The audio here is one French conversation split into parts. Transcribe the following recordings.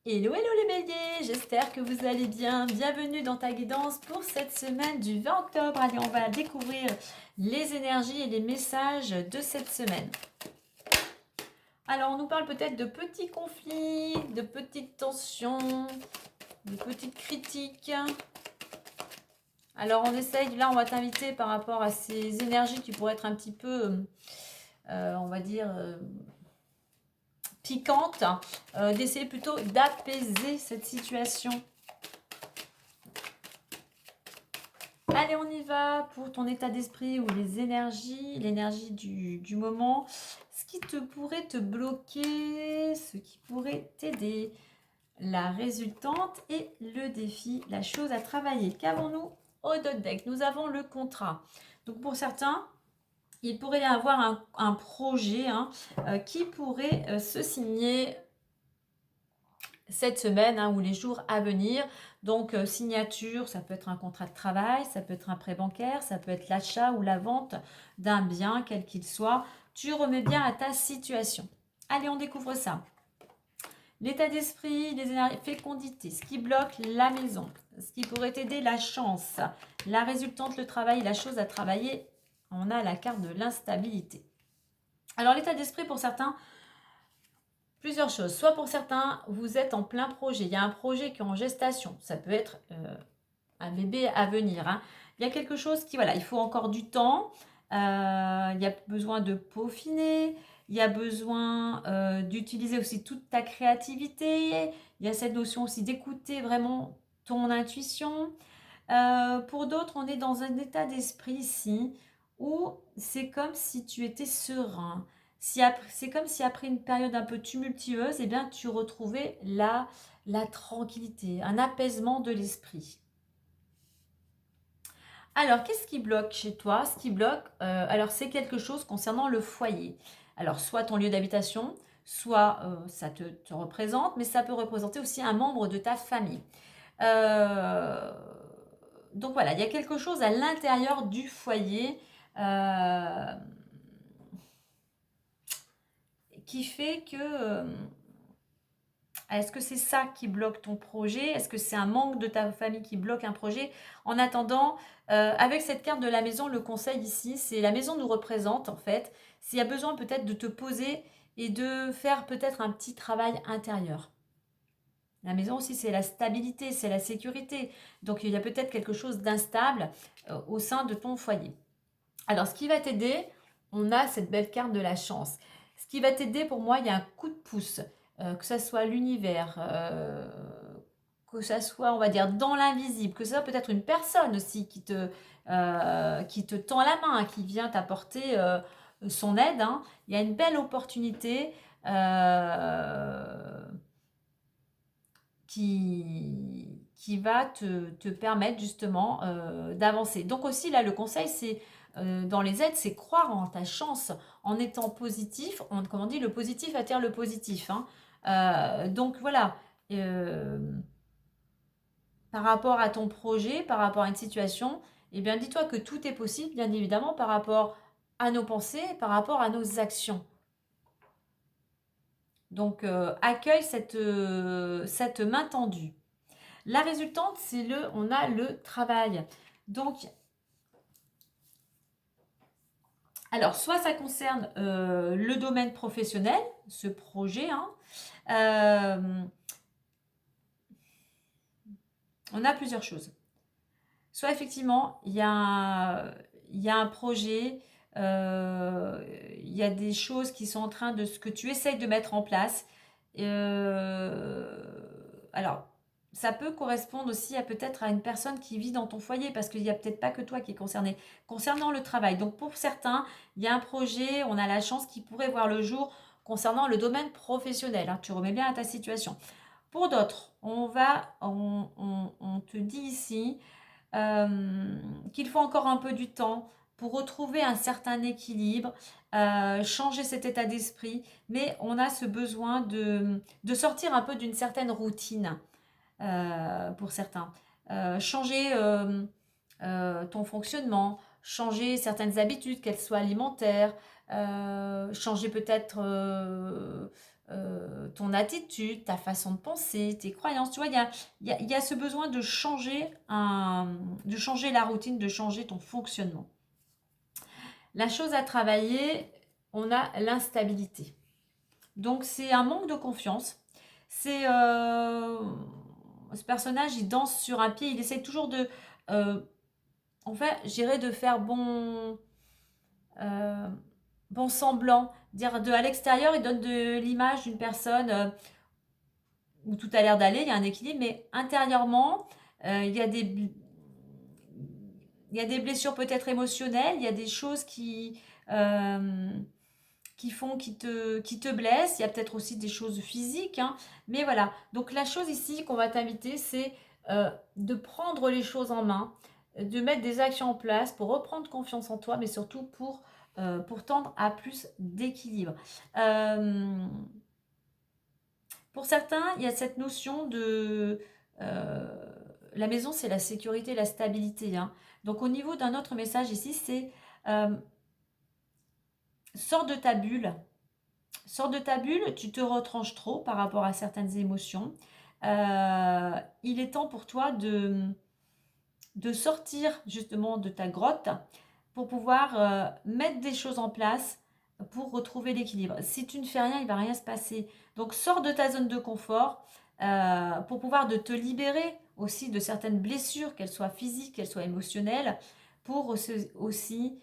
Hello, hello les béliers, j'espère que vous allez bien. Bienvenue dans ta guidance pour cette semaine du 20 octobre. Allez, on va découvrir les énergies et les messages de cette semaine. Alors, on nous parle peut-être de petits conflits, de petites tensions, de petites critiques. Alors, on essaye, là, on va t'inviter par rapport à ces énergies qui pourraient être un petit peu, on va dire, piquantes, d'essayer plutôt d'apaiser cette situation. Allez, on y va pour ton état d'esprit ou les énergies, l'énergie du moment. Ce qui te pourrait te bloquer, ce qui pourrait t'aider. La résultante et le défi, la chose à travailler. Qu'avons-nous au dot deck? Nous avons le contrat. Donc pour certains, il pourrait y avoir un projet qui pourrait se signer cette semaine ou les jours à venir. Donc signature, ça peut être un contrat de travail, ça peut être un prêt bancaire, ça peut être l'achat ou la vente d'un bien, quel qu'il soit. Tu remets bien à ta situation. Allez, on découvre ça. L'état d'esprit, les énergies, fécondité, ce qui bloque la maison, ce qui pourrait t'aider, la chance, la résultante, le travail, la chose à travailler. On a la carte de l'instabilité. Alors l'état d'esprit pour certains, plusieurs choses. Soit pour certains, vous êtes en plein projet. Il y a un projet qui est en gestation. Ça peut être un bébé à venir. Il y a quelque chose qui, voilà, il faut encore du temps. Il y a besoin de peaufiner. Il y a besoin d'utiliser aussi toute ta créativité. Il y a cette notion aussi d'écouter vraiment ton intuition. Pour d'autres, on est dans un état d'esprit ici où c'est comme si tu étais serein. C'est comme si après une période un peu tumultueuse, eh bien, tu retrouvais la tranquillité, un apaisement de l'esprit. Alors, qu'est-ce qui bloque chez toi? Ce qui bloque, alors c'est quelque chose concernant le foyer. Alors, soit ton lieu d'habitation, soit ça te représente, mais ça peut représenter aussi un membre de ta famille. Euh, donc voilà, il y a quelque chose à l'intérieur du foyer qui fait que est-ce que c'est ça qui bloque ton projet? Est-ce que c'est un membre de ta famille qui bloque un projet? En attendant, avec cette carte de la maison, le conseil ici, c'est la maison nous représente en fait. S'il y a besoin peut-être de te poser et de faire peut-être un petit travail intérieur. La maison aussi, c'est la stabilité, c'est la sécurité. Donc, il y a peut-être quelque chose d'instable au sein de ton foyer. Alors, ce qui va t'aider, on a cette belle carte de la chance. Ce qui va t'aider, pour moi, il y a un coup de pouce, que ça soit l'univers, que ça soit, on va dire, dans l'invisible, que ça soit peut-être une personne aussi qui te tend la main, qui vient t'apporter son aide. Il y a une belle opportunité. Qui va te permettre justement d'avancer. Donc aussi là le conseil c'est dans les aides c'est croire en ta chance en étant positif. Comme on dit le positif attire le positif. Donc voilà, par rapport à ton projet, par rapport à une situation, eh bien dis-toi que tout est possible bien évidemment par rapport à nos pensées, par rapport à nos actions. Donc accueille cette main tendue. La résultante, on a le travail. Donc, alors, soit ça concerne le domaine professionnel, ce projet, on a plusieurs choses. Soit effectivement, il y a un projet, il y a des choses qui sont en train de ce que tu essayes de mettre en place. Alors, ça peut correspondre aussi à peut-être à une personne qui vit dans ton foyer parce qu'il n'y a peut-être pas que toi qui est concerné. Concernant le travail, donc pour certains, il y a un projet, on a la chance qui pourrait voir le jour concernant le domaine professionnel. Tu remets bien à ta situation. Pour d'autres, on te dit ici qu'il faut encore un peu du temps pour retrouver un certain équilibre, changer cet état d'esprit, mais on a ce besoin de sortir un peu d'une certaine routine pour certains. Changer ton fonctionnement, changer certaines habitudes, qu'elles soient alimentaires, changer peut-être ton attitude, ta façon de penser, tes croyances. Tu vois, il y a ce besoin de changer la routine, de changer ton fonctionnement. La chose à travailler, on a l'instabilité. Donc c'est un manque de confiance. C'est ce personnage, il danse sur un pied, il essaie toujours de, en fait, j'irais de faire euh, bon semblant, dire à l'extérieur, il donne de l'image d'une personne où tout a l'air d'aller, il y a un équilibre, mais intérieurement, il y a des blessures peut-être émotionnelles, il y a des choses euh, qui te blessent, il y a peut-être aussi des choses physiques, hein, mais voilà. Donc la chose ici qu'on va t'inviter, c'est de prendre les choses en main, de mettre des actions en place pour reprendre confiance en toi, mais surtout pour tendre à plus d'équilibre. Pour certains, il y a cette notion de... la maison, c'est la sécurité, la stabilité, hein. Donc au niveau d'un autre message ici, c'est sors de ta bulle. Sors de ta bulle, tu te retranches trop par rapport à certaines émotions. Il est temps pour toi de sortir justement de ta grotte pour pouvoir mettre des choses en place pour retrouver l'équilibre. Si tu ne fais rien, il ne va rien se passer. Donc sors de ta zone de confort pour pouvoir de te libérer aussi de certaines blessures, qu'elles soient physiques, qu'elles soient émotionnelles, pour aussi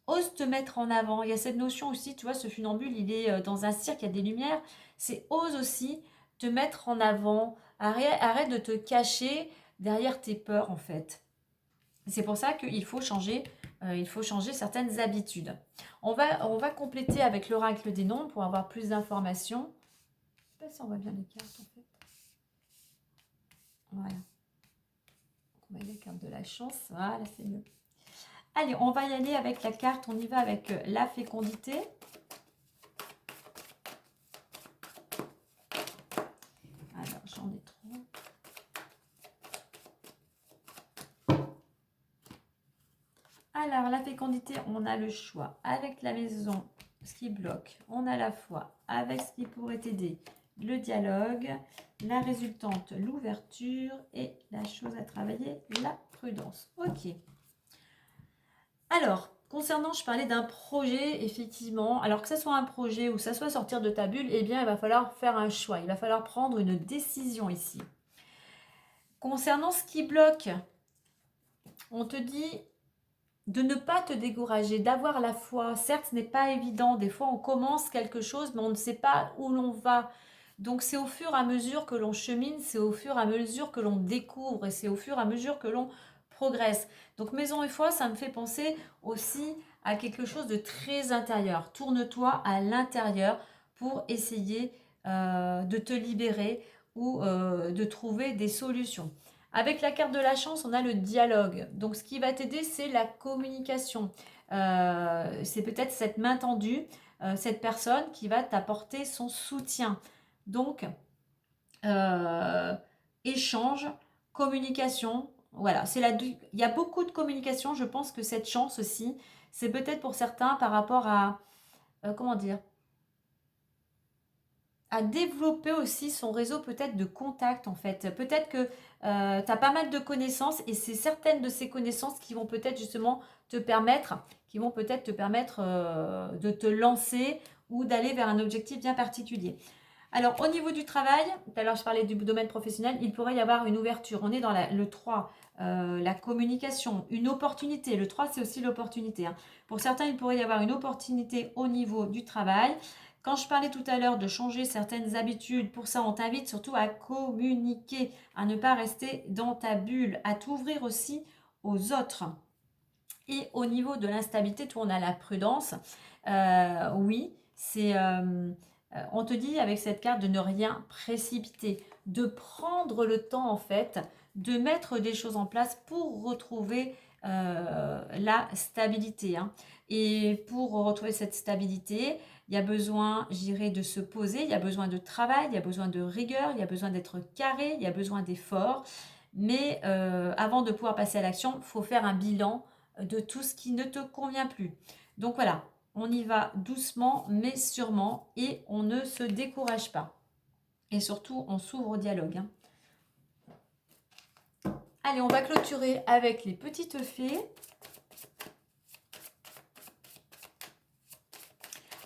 ose te mettre en avant. Il y a cette notion aussi, tu vois, ce funambule, il est dans un cirque, il y a des lumières. C'est ose aussi te mettre en avant. Arrête de te cacher derrière tes peurs, en fait. C'est pour ça qu'il faut changer, certaines habitudes. On va compléter avec l'oracle des nombres pour avoir plus d'informations. Je ne sais pas si on voit bien les cartes, en fait. Voilà. On va les cartes de la chance. Voilà, c'est mieux. Allez, on va y aller avec la carte. On y va avec la fécondité. Alors, j'en ai trop. Alors, la fécondité, on a le choix. Avec la maison, ce qui bloque, on a la foi. Avec ce qui pourrait t'aider, le dialogue. La résultante, l'ouverture. Et la chose à travailler, la prudence. Ok. Alors, concernant, je parlais d'un projet, effectivement. Alors que ce soit un projet ou que ça soit sortir de ta bulle, eh bien, il va falloir faire un choix. Il va falloir prendre une décision ici. Concernant ce qui bloque, on te dit de ne pas te décourager, d'avoir la foi. Certes, ce n'est pas évident. Des fois, on commence quelque chose, mais on ne sait pas où l'on va. Donc, c'est au fur et à mesure que l'on chemine, c'est au fur et à mesure que l'on découvre et c'est au fur et à mesure que l'on progresse. Donc, maison et foi, ça me fait penser aussi à quelque chose de très intérieur. Tourne-toi à l'intérieur pour essayer de te libérer ou de trouver des solutions. Avec la carte de la chance, on a le dialogue. Donc, ce qui va t'aider, c'est la communication. C'est peut-être cette main tendue, cette personne qui va t'apporter son soutien. Donc, échange, communication. Voilà, il y a beaucoup de communication. Je pense que cette chance aussi, c'est peut-être pour certains par rapport à, comment dire, à développer aussi son réseau peut-être de contacts en fait. Peut-être que tu as pas mal de connaissances et c'est certaines de ces connaissances qui vont peut-être justement te permettre de te lancer ou d'aller vers un objectif bien particulier. Alors au niveau du travail, tout à l'heure je parlais du domaine professionnel, il pourrait y avoir une ouverture. On est dans le 3, la communication, une opportunité. Le 3 c'est aussi l'opportunité, hein. Pour certains, il pourrait y avoir une opportunité au niveau du travail. Quand je parlais tout à l'heure de changer certaines habitudes, pour ça, on t'invite surtout à communiquer, à ne pas rester dans ta bulle, à t'ouvrir aussi aux autres. Et au niveau de l'instabilité, tout on a la prudence. Oui, on te dit avec cette carte de ne rien précipiter, de prendre le temps en fait, de mettre des choses en place pour retrouver la stabilité, hein. Et pour retrouver cette stabilité, il y a besoin, j'irai, de se poser, il y a besoin de travail, il y a besoin de rigueur, il y a besoin d'être carré, il y a besoin d'effort. Mais avant de pouvoir passer à l'action, il faut faire un bilan de tout ce qui ne te convient plus. Donc voilà, on y va doucement mais sûrement et on ne se décourage pas. Et surtout, on s'ouvre au dialogue. Hein. Allez, on va clôturer avec les petites fées.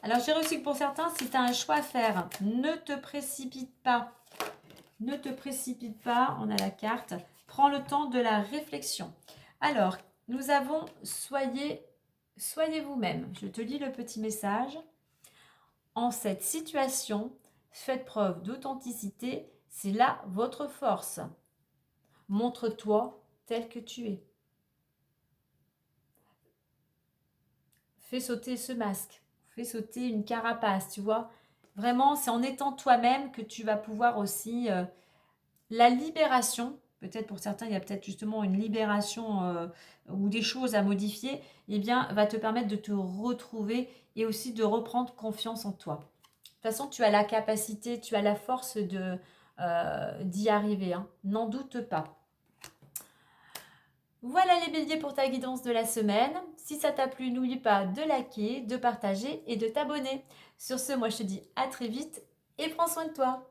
Alors, j'ai reçu que pour certains, si tu as un choix à faire, ne te précipite pas. Ne te précipite pas, on a la carte. Prends le temps de la réflexion. Alors, nous avons soyez vous-même. Je te lis le petit message. En cette situation, faites preuve d'authenticité, c'est là votre force. Montre-toi tel que tu es. Fais sauter ce masque, fais sauter une carapace, tu vois. Vraiment, c'est en étant toi-même que tu vas pouvoir aussi... la libération, peut-être pour certains, il y a peut-être justement une libération ou des choses à modifier, eh bien, va te permettre de te retrouver et aussi de reprendre confiance en toi. De toute façon, tu as la capacité, tu as la force d'y arriver, hein. N'en doute pas. Voilà les béliers pour ta guidance de la semaine. Si ça t'a plu, n'oublie pas de liker, de partager et de t'abonner. Sur ce, moi je te dis à très vite et prends soin de toi.